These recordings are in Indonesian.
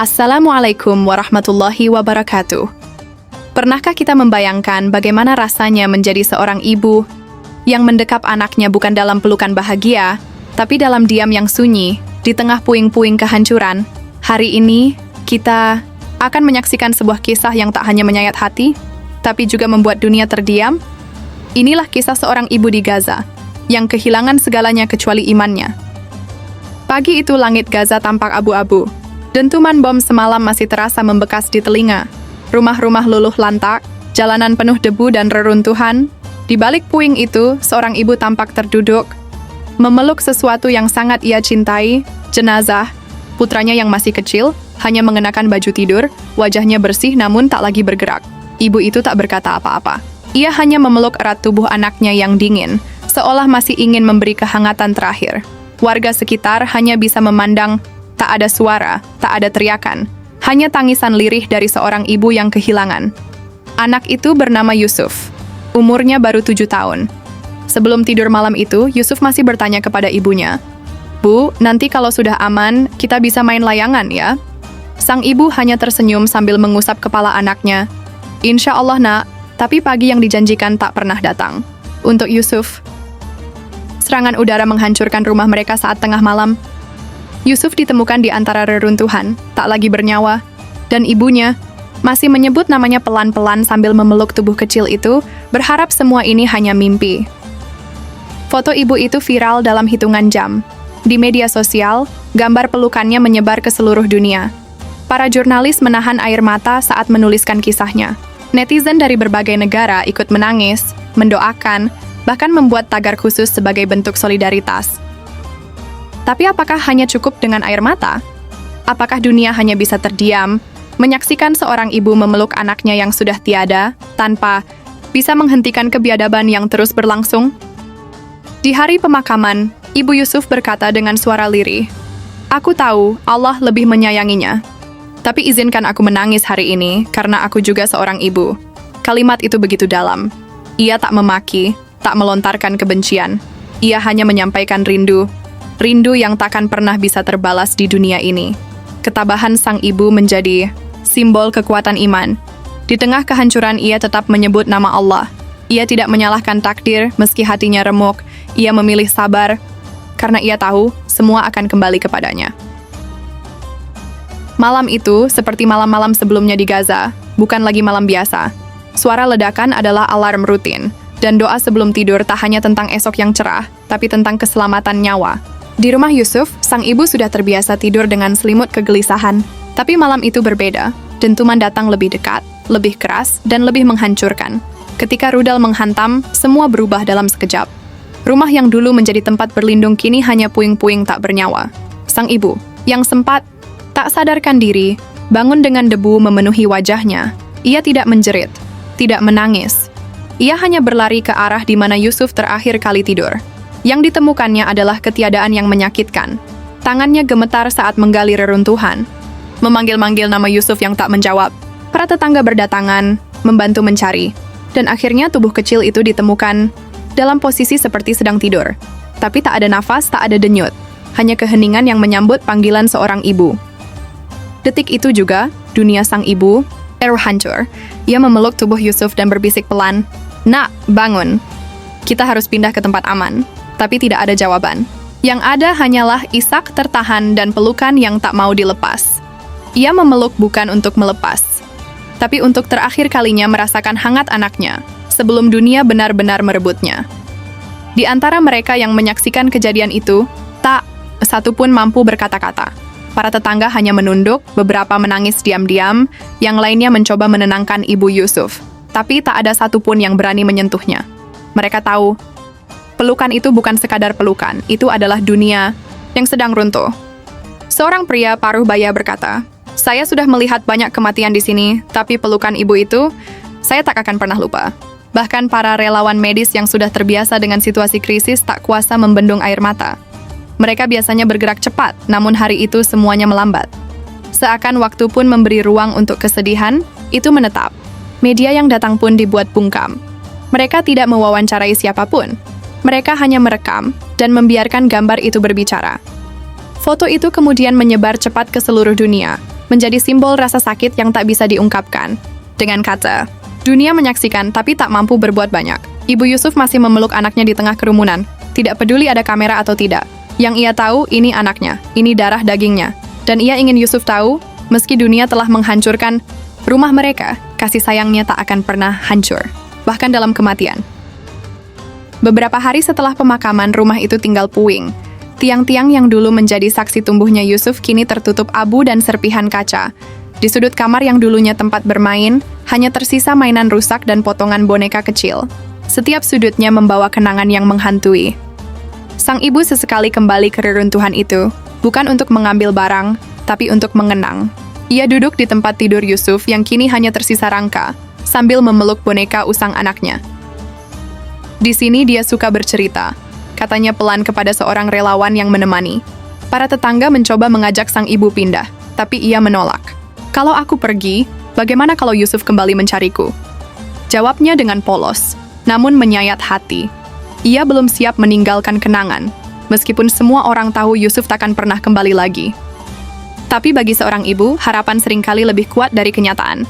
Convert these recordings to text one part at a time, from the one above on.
Assalamualaikum warahmatullahi wabarakatuh. Pernahkah kita membayangkan bagaimana rasanya menjadi seorang ibu yang mendekap anaknya bukan dalam pelukan bahagia, tapi dalam diam yang sunyi, di tengah puing-puing kehancuran? Hari ini, kita akan menyaksikan sebuah kisah yang tak hanya menyayat hati, tapi juga membuat dunia terdiam. Inilah kisah seorang ibu di Gaza, yang kehilangan segalanya kecuali imannya. Pagi itu langit Gaza tampak abu-abu. Dentuman bom semalam masih terasa membekas di telinga. Rumah-rumah luluh lantak, jalanan penuh debu dan reruntuhan. Di balik puing itu, seorang ibu tampak terduduk, memeluk sesuatu yang sangat ia cintai, jenazah. Putranya yang masih kecil, hanya mengenakan baju tidur, wajahnya bersih namun tak lagi bergerak. Ibu itu tak berkata apa-apa. Ia hanya memeluk erat tubuh anaknya yang dingin, seolah masih ingin memberi kehangatan terakhir. Warga sekitar hanya bisa memandang. Tak ada suara, tak ada teriakan, hanya tangisan lirih dari seorang ibu yang kehilangan. Anak itu bernama Yusuf. Umurnya baru 7 tahun. Sebelum tidur malam itu, Yusuf masih bertanya kepada ibunya, "Bu, nanti kalau sudah aman, kita bisa main layangan ya?" Sang ibu hanya tersenyum sambil mengusap kepala anaknya. "Insya Allah nak, tapi pagi yang dijanjikan tak pernah datang." Untuk Yusuf, serangan udara menghancurkan rumah mereka saat tengah malam. Yusuf ditemukan di antara reruntuhan, tak lagi bernyawa, dan ibunya masih menyebut namanya pelan-pelan sambil memeluk tubuh kecil itu, berharap semua ini hanya mimpi. Foto ibu itu viral dalam hitungan jam. Di media sosial, gambar pelukannya menyebar ke seluruh dunia. Para jurnalis menahan air mata saat menuliskan kisahnya. Netizen dari berbagai negara ikut menangis, mendoakan, bahkan membuat tagar khusus sebagai bentuk solidaritas. Tapi apakah hanya cukup dengan air mata? Apakah dunia hanya bisa terdiam, menyaksikan seorang ibu memeluk anaknya yang sudah tiada, tanpa bisa menghentikan kebiadaban yang terus berlangsung? Di hari pemakaman, Ibu Yusuf berkata dengan suara lirih, "Aku tahu Allah lebih menyayanginya. Tapi izinkan aku menangis hari ini, karena aku juga seorang ibu." Kalimat itu begitu dalam. Ia tak memaki, tak melontarkan kebencian. Ia hanya menyampaikan rindu yang takkan pernah bisa terbalas di dunia ini. Ketabahan sang ibu menjadi simbol kekuatan iman. Di tengah kehancuran ia tetap menyebut nama Allah. Ia tidak menyalahkan takdir meski hatinya remuk. Ia memilih sabar karena ia tahu semua akan kembali kepadanya. Malam itu, seperti malam-malam sebelumnya di Gaza, bukan lagi malam biasa. Suara ledakan adalah alarm rutin, dan doa sebelum tidur tak hanya tentang esok yang cerah, tapi tentang keselamatan nyawa. Di rumah Yusuf, sang ibu sudah terbiasa tidur dengan selimut kegelisahan. Tapi malam itu berbeda. Dentuman datang lebih dekat, lebih keras, dan lebih menghancurkan. Ketika rudal menghantam, semua berubah dalam sekejap. Rumah yang dulu menjadi tempat berlindung kini hanya puing-puing tak bernyawa. Sang ibu, yang sempat tak sadarkan diri, bangun dengan debu memenuhi wajahnya. Ia tidak menjerit, tidak menangis. Ia hanya berlari ke arah di mana Yusuf terakhir kali tidur. Yang ditemukannya adalah ketiadaan yang menyakitkan. Tangannya gemetar saat menggali reruntuhan. Memanggil-manggil nama Yusuf yang tak menjawab. Para tetangga berdatangan, membantu mencari. Dan akhirnya tubuh kecil itu ditemukan dalam posisi seperti sedang tidur. Tapi tak ada nafas, tak ada denyut. Hanya keheningan yang menyambut panggilan seorang ibu. Detik itu juga, dunia sang ibu hancur. Ia memeluk tubuh Yusuf dan berbisik pelan, "Nak, bangun. Kita harus pindah ke tempat aman." Tapi tidak ada jawaban. Yang ada hanyalah isak tertahan dan pelukan yang tak mau dilepas. Ia memeluk bukan untuk melepas, tapi untuk terakhir kalinya merasakan hangat anaknya, sebelum dunia benar-benar merebutnya. Di antara mereka yang menyaksikan kejadian itu, tak satu pun mampu berkata-kata. Para tetangga hanya menunduk, beberapa menangis diam-diam, yang lainnya mencoba menenangkan ibu Yusuf. Tapi tak ada satupun yang berani menyentuhnya. Mereka tahu, pelukan itu bukan sekadar pelukan, itu adalah dunia yang sedang runtuh. Seorang pria paruh baya berkata, "Saya sudah melihat banyak kematian di sini, tapi pelukan ibu itu, saya tak akan pernah lupa." Bahkan para relawan medis yang sudah terbiasa dengan situasi krisis tak kuasa membendung air mata. Mereka biasanya bergerak cepat, namun hari itu semuanya melambat. Seakan waktu pun memberi ruang untuk kesedihan, itu menetap. Media yang datang pun dibuat bungkam. Mereka tidak mewawancarai siapapun. Mereka hanya merekam dan membiarkan gambar itu berbicara. Foto itu kemudian menyebar cepat ke seluruh dunia. menjadi simbol rasa sakit yang tak bisa diungkapkan. Dengan kata, dunia menyaksikan tapi tak mampu berbuat banyak. Ibu Yusuf masih memeluk anaknya di tengah kerumunan. Tidak peduli ada kamera atau tidak. Yang ia tahu, ini anaknya, ini darah dagingnya. Dan ia ingin Yusuf tahu, meski dunia telah menghancurkan rumah mereka, kasih sayangnya tak akan pernah hancur, bahkan dalam kematian. Beberapa hari setelah pemakaman, rumah itu tinggal puing. Tiang-tiang yang dulu menjadi saksi tumbuhnya Yusuf kini tertutup abu dan serpihan kaca. Di sudut kamar yang dulunya tempat bermain, hanya tersisa mainan rusak dan potongan boneka kecil. Setiap sudutnya membawa kenangan yang menghantui. Sang ibu sesekali kembali ke reruntuhan itu, bukan untuk mengambil barang, tapi untuk mengenang. Ia duduk di tempat tidur Yusuf yang kini hanya tersisa rangka, sambil memeluk boneka usang anaknya. Di sini dia suka bercerita, katanya pelan kepada seorang relawan yang menemani. Para tetangga mencoba mengajak sang ibu pindah, tapi ia menolak. Kalau aku pergi, bagaimana kalau Yusuf kembali mencariku? Jawabnya dengan polos, namun menyayat hati. Ia belum siap meninggalkan kenangan, meskipun semua orang tahu Yusuf takkan pernah kembali lagi. Tapi bagi seorang ibu, harapan seringkali lebih kuat dari kenyataan.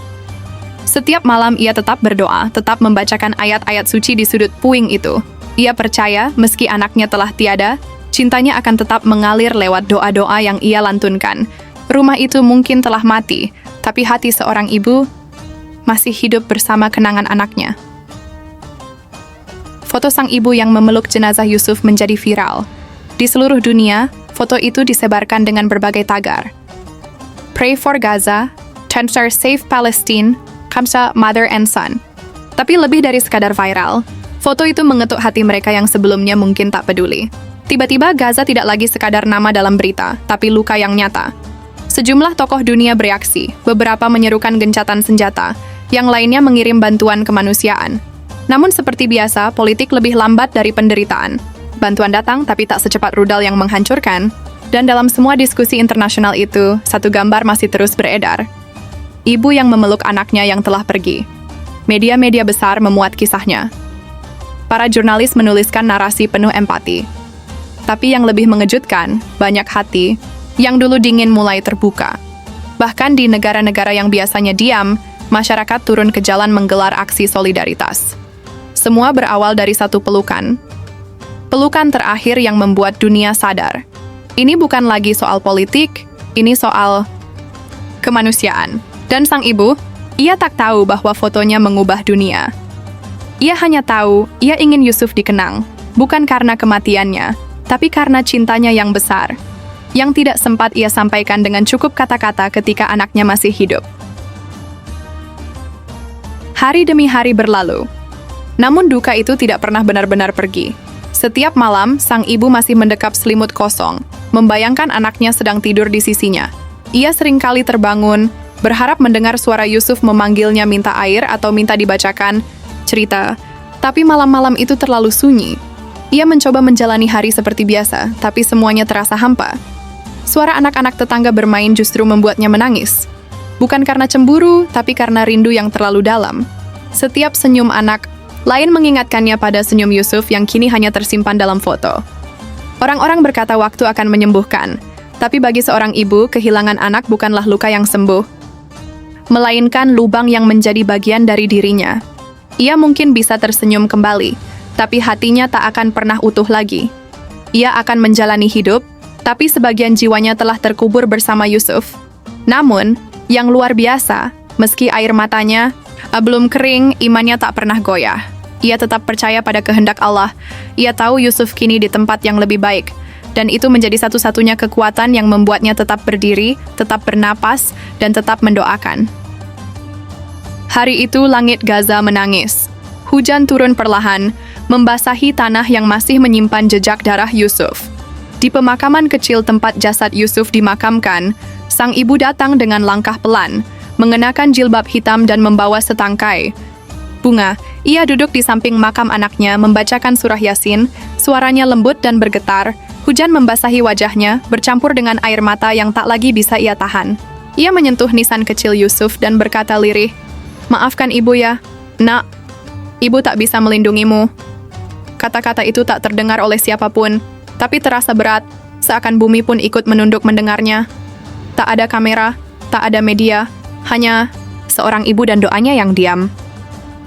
Setiap malam ia tetap berdoa, tetap membacakan ayat-ayat suci di sudut puing itu. Ia percaya, meski anaknya telah tiada, cintanya akan tetap mengalir lewat doa-doa yang ia lantunkan. Rumah itu mungkin telah mati, tapi hati seorang ibu masih hidup bersama kenangan anaknya. Foto sang ibu yang memeluk jenazah Yusuf menjadi viral. Di seluruh dunia, foto itu disebarkan dengan berbagai tagar. Pray for Gaza, Tensar Save Palestine, Kamsa Mother and Son. Tapi lebih dari sekadar viral, foto itu mengetuk hati mereka yang sebelumnya mungkin tak peduli. Tiba-tiba Gaza tidak lagi sekadar nama dalam berita, tapi luka yang nyata. Sejumlah tokoh dunia bereaksi, beberapa menyerukan gencatan senjata, yang lainnya mengirim bantuan kemanusiaan. Namun seperti biasa, politik lebih lambat dari penderitaan. Bantuan datang tapi tak secepat rudal yang menghancurkan, dan dalam semua diskusi internasional itu, satu gambar masih terus beredar. Ibu yang memeluk anaknya yang telah pergi. Media-media besar memuat kisahnya. Para jurnalis menuliskan narasi penuh empati. Tapi yang lebih mengejutkan, banyak hati yang dulu dingin mulai terbuka. Bahkan di negara-negara yang biasanya diam, masyarakat turun ke jalan menggelar aksi solidaritas. Semua berawal dari satu pelukan. Pelukan terakhir yang membuat dunia sadar. Ini bukan lagi soal politik, ini soal kemanusiaan. Dan sang ibu, ia tak tahu bahwa fotonya mengubah dunia. Ia hanya tahu, ia ingin Yusuf dikenang, bukan karena kematiannya, tapi karena cintanya yang besar, yang tidak sempat ia sampaikan dengan cukup kata-kata ketika anaknya masih hidup. Hari demi hari berlalu, namun duka itu tidak pernah benar-benar pergi. Setiap malam, sang ibu masih mendekap selimut kosong, membayangkan anaknya sedang tidur di sisinya. Ia seringkali terbangun, berharap mendengar suara Yusuf memanggilnya minta air atau minta dibacakan cerita. Tapi malam-malam itu terlalu sunyi. Ia mencoba menjalani hari seperti biasa, tapi semuanya terasa hampa. Suara anak-anak tetangga bermain justru membuatnya menangis. Bukan karena cemburu, tapi karena rindu yang terlalu dalam. Setiap senyum anak lain mengingatkannya pada senyum Yusuf yang kini hanya tersimpan dalam foto. Orang-orang berkata waktu akan menyembuhkan, tapi bagi seorang ibu, kehilangan anak bukanlah luka yang sembuh, melainkan lubang yang menjadi bagian dari dirinya. Ia mungkin bisa tersenyum kembali, tapi hatinya tak akan pernah utuh lagi. Ia akan menjalani hidup, tapi sebagian jiwanya telah terkubur bersama Yusuf. Namun, yang luar biasa, meski air matanya belum kering, imannya tak pernah goyah. Ia tetap percaya pada kehendak Allah. Ia tahu Yusuf kini di tempat yang lebih baik, dan itu menjadi satu-satunya kekuatan yang membuatnya tetap berdiri, tetap bernapas, dan tetap mendoakan. Hari itu langit Gaza menangis. Hujan turun perlahan, membasahi tanah yang masih menyimpan jejak darah Yusuf. Di pemakaman kecil tempat jasad Yusuf dimakamkan, sang ibu datang dengan langkah pelan, mengenakan jilbab hitam dan membawa setangkai bunga. Ia duduk di samping makam anaknya, membacakan surah Yasin, suaranya lembut dan bergetar. Hujan membasahi wajahnya, bercampur dengan air mata yang tak lagi bisa ia tahan. Ia menyentuh nisan kecil Yusuf dan berkata lirih, "Maafkan ibu ya, nak. Ibu tak bisa melindungimu." Kata-kata itu tak terdengar oleh siapapun, tapi terasa berat, seakan bumi pun ikut menunduk mendengarnya. Tak ada kamera, Tak ada media, hanya seorang ibu dan doanya yang diam.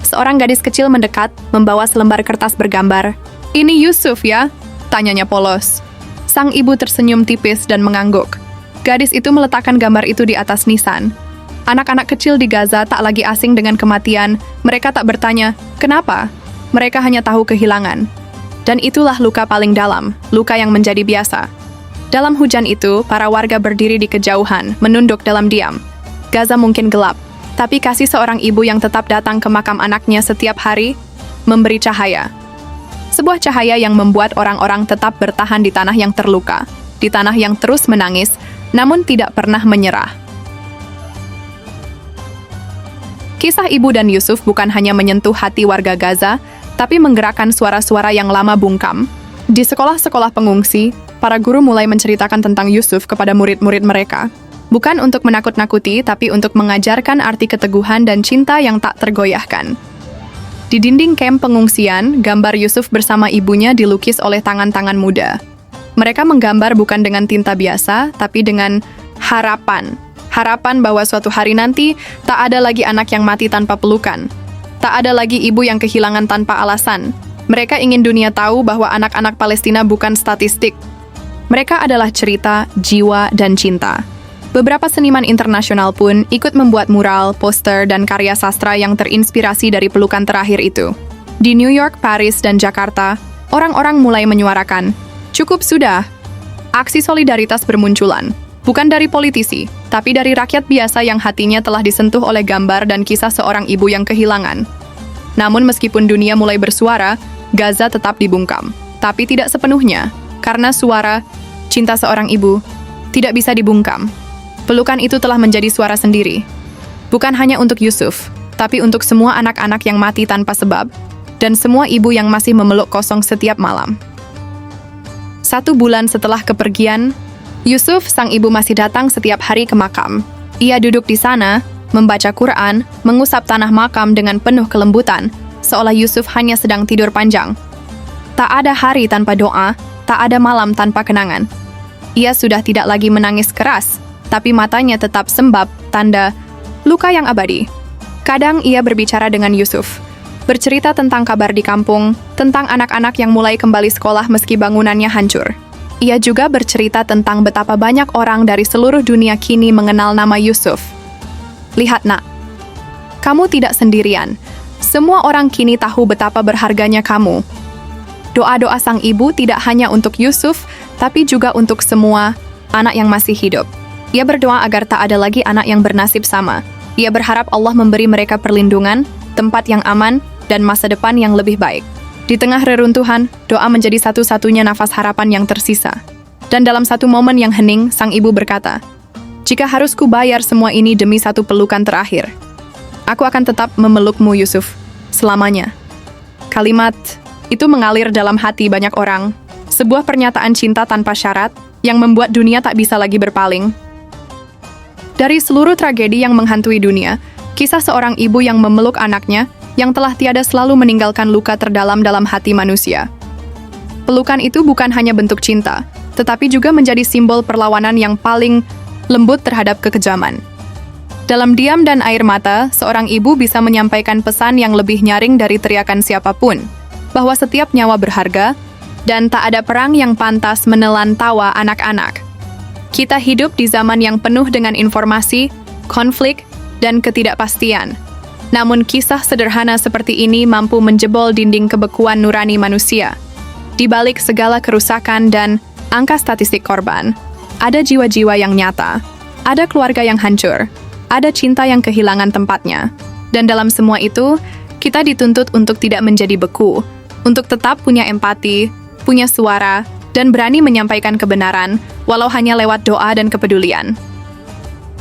Seorang gadis kecil mendekat, membawa selembar kertas bergambar. "Ini Yusuf ya?" tanyanya polos. Sang ibu tersenyum tipis dan mengangguk. Gadis itu meletakkan gambar itu di atas nisan. Anak-anak kecil di Gaza tak lagi asing dengan kematian. Mereka tak bertanya, "Kenapa?" Mereka hanya tahu kehilangan. Dan itulah luka paling dalam, luka yang menjadi biasa. Dalam hujan itu, para warga berdiri di kejauhan, menunduk dalam diam. Gaza mungkin gelap, tapi kasih seorang ibu yang tetap datang ke makam anaknya setiap hari memberi cahaya. Sebuah cahaya yang membuat orang-orang tetap bertahan di tanah yang terluka, di tanah yang terus menangis, namun tidak pernah menyerah. Kisah Ibu dan Yusuf bukan hanya menyentuh hati warga Gaza, tapi menggerakkan suara-suara yang lama bungkam. Di sekolah-sekolah pengungsi, para guru mulai menceritakan tentang Yusuf kepada murid-murid mereka. Bukan untuk menakut-nakuti, tapi untuk mengajarkan arti keteguhan dan cinta yang tak tergoyahkan. Di dinding kamp pengungsian, gambar Yusuf bersama ibunya dilukis oleh tangan-tangan muda. Mereka menggambar bukan dengan tinta biasa, tapi dengan harapan. Harapan bahwa suatu hari nanti, tak ada lagi anak yang mati tanpa pelukan. Tak ada lagi ibu yang kehilangan tanpa alasan. Mereka ingin dunia tahu bahwa anak-anak Palestina bukan statistik. Mereka adalah cerita, jiwa, dan cinta. Beberapa seniman internasional pun ikut membuat mural, poster, dan karya sastra yang terinspirasi dari pelukan terakhir itu. Di New York, Paris, dan Jakarta, orang-orang mulai menyuarakan, "Cukup sudah." Aksi solidaritas bermunculan, bukan dari politisi, tapi dari rakyat biasa yang hatinya telah disentuh oleh gambar dan kisah seorang ibu yang kehilangan. Namun meskipun dunia mulai bersuara, Gaza tetap dibungkam. Tapi tidak sepenuhnya, karena suara cinta seorang ibu tidak bisa dibungkam. Pelukan itu telah menjadi suara sendiri. Bukan hanya untuk Yusuf, tapi untuk semua anak-anak yang mati tanpa sebab, dan semua ibu yang masih memeluk kosong setiap malam. 1 bulan setelah kepergian, Yusuf, sang ibu, masih datang setiap hari ke makam. Ia duduk di sana, membaca Quran, mengusap tanah makam dengan penuh kelembutan, seolah Yusuf hanya sedang tidur panjang. Tak ada hari tanpa doa, tak ada malam tanpa kenangan. Ia sudah tidak lagi menangis keras, tapi matanya tetap sembab, tanda luka yang abadi. Kadang ia berbicara dengan Yusuf, bercerita tentang kabar di kampung, tentang anak-anak yang mulai kembali sekolah meski bangunannya hancur. Ia juga bercerita tentang betapa banyak orang dari seluruh dunia kini mengenal nama Yusuf. "Lihat nak, kamu tidak sendirian. Semua orang kini tahu betapa berharganya kamu." Doa-doa sang ibu tidak hanya untuk Yusuf, tapi juga untuk semua anak yang masih hidup. Ia berdoa agar tak ada lagi anak yang bernasib sama. Ia berharap Allah memberi mereka perlindungan, tempat yang aman, dan masa depan yang lebih baik. Di tengah reruntuhan, doa menjadi satu-satunya nafas harapan yang tersisa. Dan dalam satu momen yang hening, sang ibu berkata, "Jika harus kubayar semua ini demi satu pelukan terakhir, aku akan tetap memelukmu Yusuf, selamanya." Kalimat itu mengalir dalam hati banyak orang. Sebuah pernyataan cinta tanpa syarat yang membuat dunia tak bisa lagi berpaling. Dari seluruh tragedi yang menghantui dunia, kisah seorang ibu yang memeluk anaknya yang telah tiada selalu meninggalkan luka terdalam dalam hati manusia. Pelukan itu bukan hanya bentuk cinta, tetapi juga menjadi simbol perlawanan yang paling lembut terhadap kekejaman. Dalam diam dan air mata, seorang ibu bisa menyampaikan pesan yang lebih nyaring dari teriakan siapapun, bahwa setiap nyawa berharga, dan tak ada perang yang pantas menelan tawa anak-anak. Kita hidup di zaman yang penuh dengan informasi, konflik, dan ketidakpastian. Namun kisah sederhana seperti ini mampu menjebol dinding kebekuan nurani manusia. Di balik segala kerusakan dan angka statistik korban, ada jiwa-jiwa yang nyata, ada keluarga yang hancur, ada cinta yang kehilangan tempatnya. Dan dalam semua itu, kita dituntut untuk tidak menjadi beku, untuk tetap punya empati, punya suara, dan berani menyampaikan kebenaran, walau hanya lewat doa dan kepedulian.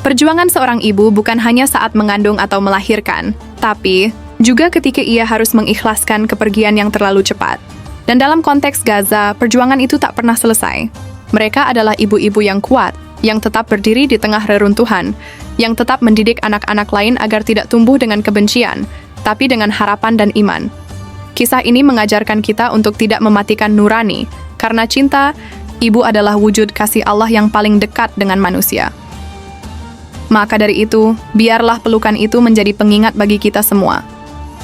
Perjuangan seorang ibu bukan hanya saat mengandung atau melahirkan, tapi juga ketika ia harus mengikhlaskan kepergian yang terlalu cepat. Dan dalam konteks Gaza, perjuangan itu tak pernah selesai. Mereka adalah ibu-ibu yang kuat, yang tetap berdiri di tengah reruntuhan, yang tetap mendidik anak-anak lain agar tidak tumbuh dengan kebencian, tapi dengan harapan dan iman. Kisah ini mengajarkan kita untuk tidak mematikan nurani, karena cinta, ibu adalah wujud kasih Allah yang paling dekat dengan manusia. Maka dari itu, biarlah pelukan itu menjadi pengingat bagi kita semua,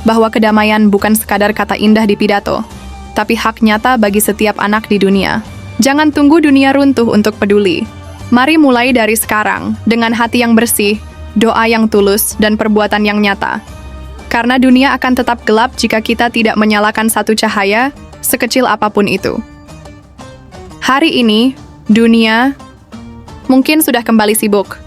bahwa kedamaian bukan sekadar kata indah di pidato, tapi hak nyata bagi setiap anak di dunia. Jangan tunggu dunia runtuh untuk peduli. Mari mulai dari sekarang, dengan hati yang bersih, doa yang tulus, dan perbuatan yang nyata. Karena dunia akan tetap gelap jika kita tidak menyalakan satu cahaya, sekecil apapun itu. Hari ini, dunia mungkin sudah kembali sibuk.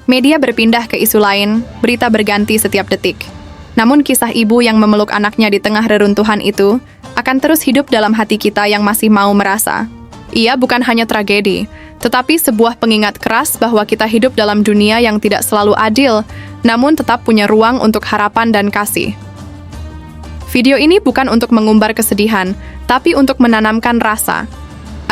Media berpindah ke isu lain, berita berganti setiap detik. Namun kisah ibu yang memeluk anaknya di tengah reruntuhan itu akan terus hidup dalam hati kita yang masih mau merasa. Ia bukan hanya tragedi, tetapi sebuah pengingat keras bahwa kita hidup dalam dunia yang tidak selalu adil, namun tetap punya ruang untuk harapan dan kasih. Video ini bukan untuk mengumbar kesedihan, tapi untuk menanamkan rasa,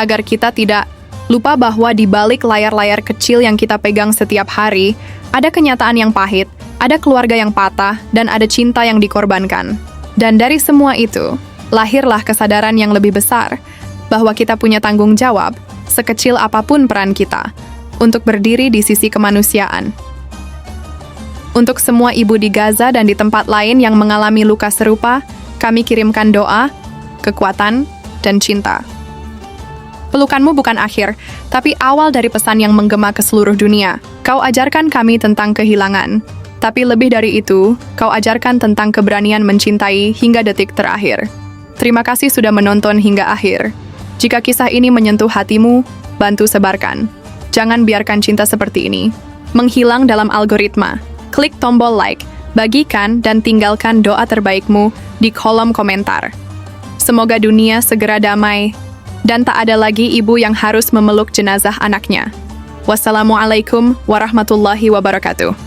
agar kita tidak lupa bahwa di balik layar-layar kecil yang kita pegang setiap hari, ada kenyataan yang pahit, ada keluarga yang patah, dan ada cinta yang dikorbankan. Dan dari semua itu, lahirlah kesadaran yang lebih besar, bahwa kita punya tanggung jawab, sekecil apapun peran kita, untuk berdiri di sisi kemanusiaan. Untuk semua ibu di Gaza dan di tempat lain yang mengalami luka serupa, kami kirimkan doa, kekuatan, dan cinta. Pelukanmu bukan akhir, tapi awal dari pesan yang menggema ke seluruh dunia. Kau ajarkan kami tentang kehilangan, tapi lebih dari itu, kau ajarkan tentang keberanian mencintai hingga detik terakhir. Terima kasih sudah menonton hingga akhir. Jika kisah ini menyentuh hatimu, bantu sebarkan. Jangan biarkan cinta seperti ini menghilang dalam algoritma. Klik tombol like, bagikan, dan tinggalkan doa terbaikmu di kolom komentar. Semoga dunia segera damai, dan tak ada lagi ibu yang harus memeluk jenazah anaknya. Wassalamualaikum warahmatullahi wabarakatuh.